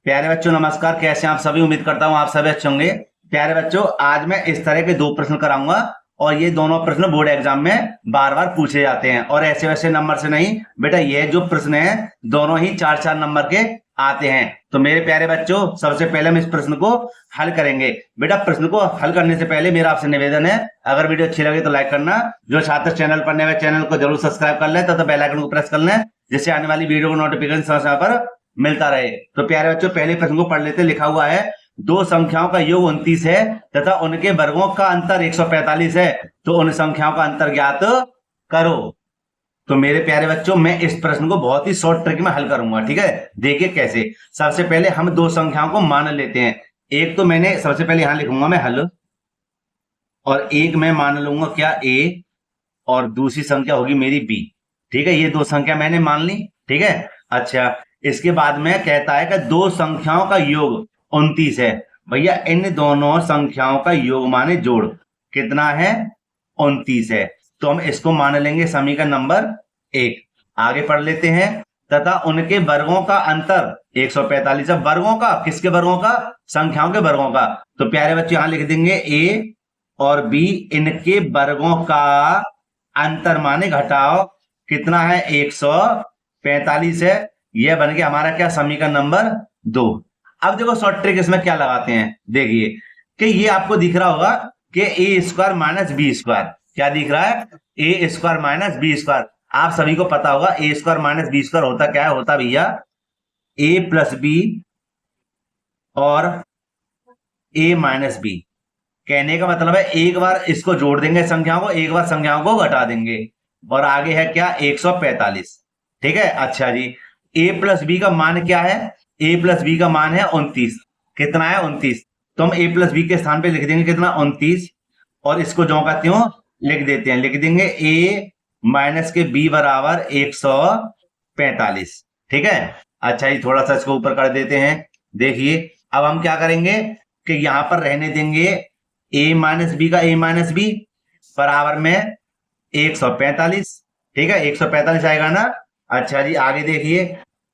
प्यारे बच्चों नमस्कार। कैसे हैं आप सभी? उम्मीद करता हूं आप सभी अच्छे होंगे। प्यारे बच्चों, आज मैं इस तरह के दो प्रश्न कराऊंगा और ये दोनों प्रश्न बोर्ड एग्जाम में बार बार पूछे जाते हैं और ऐसे वैसे नंबर से नहीं बेटा, ये जो प्रश्न है दोनों ही 4-4 नंबर के आते हैं। तो मेरे प्यारे बच्चों, सबसे पहले हम इस प्रश्न को हल करेंगे। बेटा, प्रश्न को हल करने से पहले मेरा आपसे निवेदन है, अगर वीडियो अच्छी लगे तो लाइक करना, जो छात्र चैनल पर नए हुए चैनल को जरूर सब्सक्राइब कर ले तथा बेल आइकन को प्रेस कर लें, जिससे आने वाली वीडियो को नोटिफिकेशन समय समय पर मिलता रहे। तो प्यारे बच्चों, पहले प्रश्न को पढ़ लेते। लिखा हुआ है, दो संख्याओं का योग 29 है तथा उनके वर्गों का अंतर 145 है, तो उन संख्याओं का अंतर ज्ञात करो। तो मेरे प्यारे बच्चों, मैं इस प्रश्न को बहुत ही शॉर्ट ट्रिक में हल करूंगा। ठीक है, देखिए कैसे। सबसे पहले हम दो संख्याओं को मान लेते हैं। एक तो मैंने सबसे पहले यहां लिखूंगा मैं हल, और एक मैं मान लूंगा क्या, ए, और दूसरी संख्या होगी मेरी बी। ठीक है, ये दो संख्या मैंने मान ली। ठीक है, अच्छा, इसके बाद में कहता है कि दो संख्याओं का योग 29 है। भैया, इन दोनों संख्याओं का योग माने जोड़ कितना है? 29 है। तो हम इसको मान लेंगे समीकरण नंबर 1। आगे पढ़ लेते हैं। तथा उनके वर्गों का अंतर 145 है। वर्गों का, किसके वर्गों का? संख्याओं के वर्गों का। तो प्यारे बच्चे यहां लिख देंगे ए और बी, इनके वर्गों का अंतर माने घटाओ कितना है? 145 है। यह बन गया हमारा क्या, समीकरण नंबर 2। अब देखो शॉर्ट ट्रिक इसमें क्या लगाते हैं, देखिए कि ये आपको दिख रहा होगा कि ए स्क्वायर माइनस बी स्क्वायर। क्या दिख रहा है? ए स्क्वायर माइनस बी स्क्वायर। आप सभी को पता होगा ए स्क्वायर माइनस बी स्क्वायर होता क्या है? होता भैया ए प्लस बी और ए माइनस बी। कहने का मतलब है एक बार इसको जोड़ देंगे संख्याओं को, एक बार संख्याओं को घटा देंगे, और आगे है क्या, 145। ठीक है, अच्छा जी, a प्लस बी का मान क्या है? a प्लस बी का मान है 29। कितना है? 29। तो हम a प्लस बी के स्थान पे लिख देंगे कितना, 29, और इसको जो का त्यों लिख देते हैं। लिख देंगे a माइनस के b बराबर 145। ठीक है, अच्छा जी, थोड़ा सा इसको ऊपर कर देते हैं। देखिए अब हम क्या करेंगे कि यहां पर रहने देंगे a माइनस बी का a माइनस बी बराबर में 145। ठीक है, 145 आएगा ना। अच्छा जी, आगे देखिए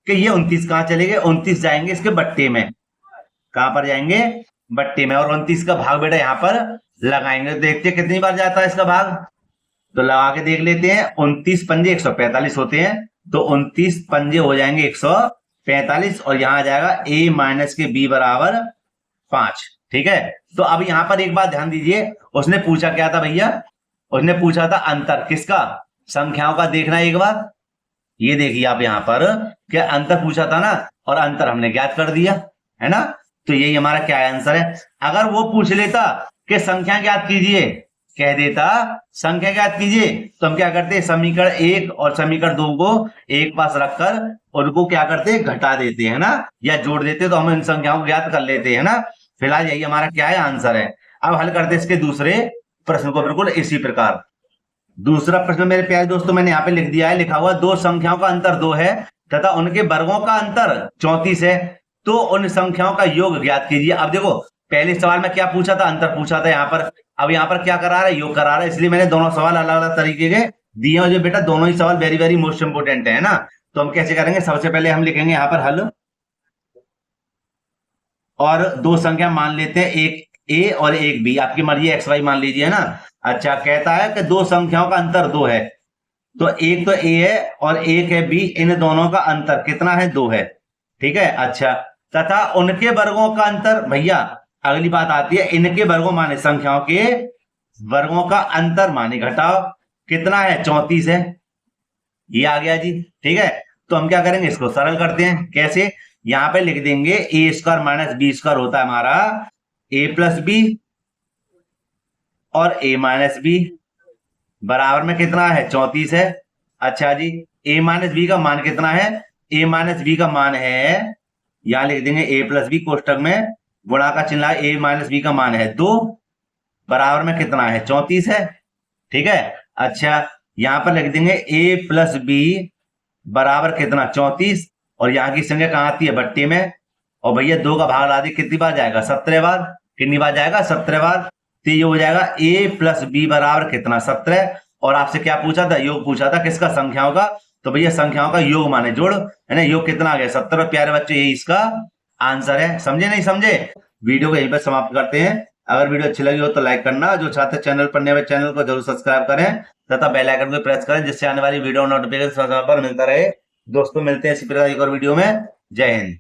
कि ये 29 कहां चले गए? 29 जाएंगे इसके बट्टे में। कहां पर जाएंगे? बट्टे में। और 29 का भाग बेटा यहां पर लगाएंगे। देखते हैं कितनी बार जाता है इसका भाग, तो लगा के देख लेते हैं। 29 पंजे 145 होते हैं, तो 29 पंजे हो जाएंगे 145, और यहां आ जाएगा a माइनस के b बराबर 5। ठीक है, तो अब यहां पर एक बात ध्यान दीजिए, उसने पूछा क्या था भैया? उसने पूछा था अंतर किसका? संख्याओं का। देखना एक बार, ये देखिए आप यहां पर क्या अंतर पूछा था ना, और अंतर हमने ज्ञात कर दिया है ना। तो यही हमारा क्या आंसर है। अगर वो पूछ लेता कि संख्या ज्ञात कीजिए, कह देता संख्या ज्ञात कीजिए, तो हम क्या करते? समीकरण 1 और समीकरण 2 को एक पास रखकर उनको क्या करते? घटा देते हैं ना, या जोड़ देते, तो हम इन संख्याओं को ज्ञात कर लेते हैं ना। फिलहाल यही हमारा क्या है, आंसर है। अब हल करते इसके दूसरे प्रश्न को बिल्कुल इसी प्रकार। दूसरा प्रश्न मेरे प्यारे दोस्तों मैंने यहाँ पे लिख दिया है। लिखा हुआ, दो संख्याओं का अंतर 2 है तथा उनके वर्गों का अंतर 34 है, तो उन संख्याओं का योग ज्ञात कीजिए। अब देखो, पहले सवाल में क्या पूछा था? अंतर पूछा था यहाँ पर। अब यहाँ पर क्या करा रहा है? योग करा रहा है। इसलिए मैंने दोनों सवाल अलग अलग तरीके के दिए हैं। जो बेटा दोनों ही सवाल वेरी वेरी मोस्ट इंपोर्टेंट है ना। तो हम कैसे करेंगे? सबसे पहले हम लिखेंगे यहाँ पर हल, और दो संख्या मान लेते हैं, एक ए और एक बी। आपकी मर्जी एक्स वाई मान लीजिए ना। अच्छा, कहता है कि दो संख्याओं का अंतर 2 है, तो एक तो ए है और एक है बी। इन दोनों का अंतर कितना है? 2 है। ठीक है, अच्छा, तथा उनके वर्गों का अंतर। भैया अगली बात आती है, इनके वर्गों माने संख्याओं के वर्गों का अंतर माने घटाओ कितना है? 34 है। ये आ गया जी। ठीक है, तो हम क्या करेंगे? इसको सरल करते हैं। कैसे? यहां पे लिख देंगे ए स्क्वायर माइनस बी स्क्वायर होता है हमारा ए प्लस बी और ए माइनस बी बराबर में कितना है? 34 है। अच्छा जी, a माइनस बी का मान कितना है? a माइनस बी का मान है, यहां लिख देंगे a प्लस बी, कोष्टक में गुणा का चिन्ह है। a माइनस बी का मान है 2, बराबर में कितना है? 34 है। ठीक है, अच्छा, यहां पर लिख देंगे a प्लस बी बराबर कितना? 34, और यहाँ की संख्या कहाँ आती है? बट्टे में। और भैया 2 का भाग ला दी, कितनी बार जाएगा? 17 बार। कितनी बार जाएगा? 17 बार। तो ये हो जाएगा a प्लस बी बराबर कितना? 17। और आपसे क्या पूछा था? योग पूछा था किसका? संख्याओं का। तो भैया संख्याओं का योग माने जोड़, है ना। योग कितना आ गया? 17। प्यारे बच्चे, ये इसका आंसर है। समझे नहीं समझे? वीडियो को यहीं पर समाप्त करते हैं। अगर वीडियो अच्छी लगी हो तो लाइक करना, जो चाहते चैनल पर नए हुए चैनल को जरूर सब्सक्राइब करें तथा बेल आइकन को प्रेस करें, जिससे आने वाली वीडियो नोटिफिकेशन समय पर मिलता रहे। दोस्तों मिलते हैं इसी प्रकार एक और वीडियो में। जय हिंद।